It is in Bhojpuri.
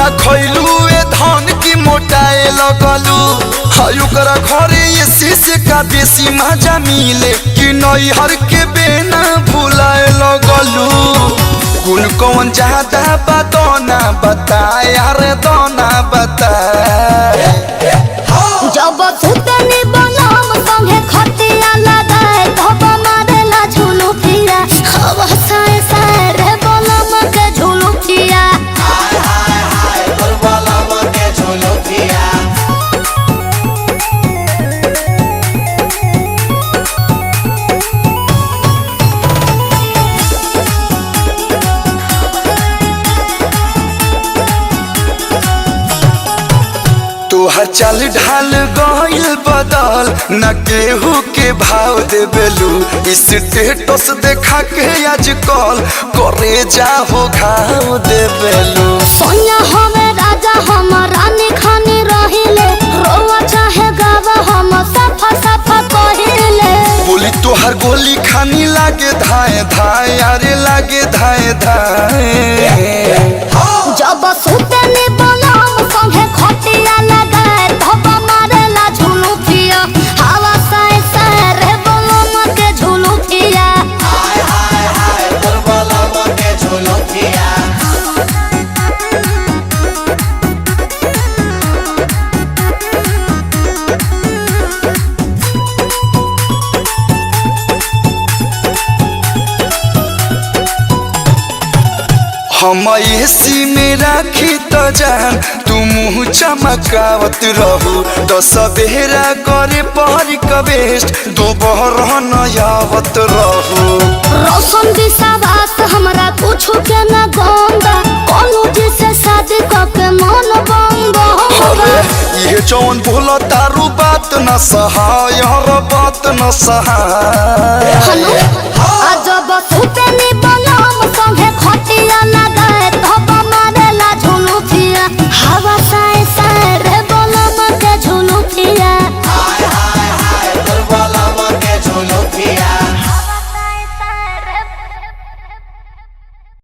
का खैलू ए धन की मोटाए लगलू ओकरा घरे ये शीशे का देसी मजा मिले कि नैहर के बेना भुलाए लगलू गुण कौन ज्यादा बदौना बताए अरे दोना बताए जब सुतनी बनम संगे खटिया लगाए धब मारेला झुलू फिरा हवा साए साए रे बनम के झुलू फिरा हाय हाय हाय तोर बलम के झुलू फिरा तोहर चल ढाल गइल बदल न केहू के भाव देबेलू स्टेटस देखा के आजकल करे जाहो घाव देबेलू सोनिया हमें राजा हम रानी खानी रहिले रोवा चाहे गावा हम सफा सफा कहिले बोली तोहर गोली खानी लागे धाए धाए अरे लागे धाए धाए जब सुतनी बनम संगे खटिया लगाए धब मारेला झुलू फिया हवा साए साए रे बनम के झुलू फिया हाय हाय हाय तोर बलम के झुलू फिरा हम एसी में राखी तो जान तू मुँह चमकावत रहू तो सवेरा करे पहरी कबेस्ट दोपहर नयावत रहू रोशन विश्वास हमरा कुछ के न गंदा कोनो जिसे शादी करके मन बंद होगा ये जौन भूल तारू बात न सहाय हर बात न सहाय हेलो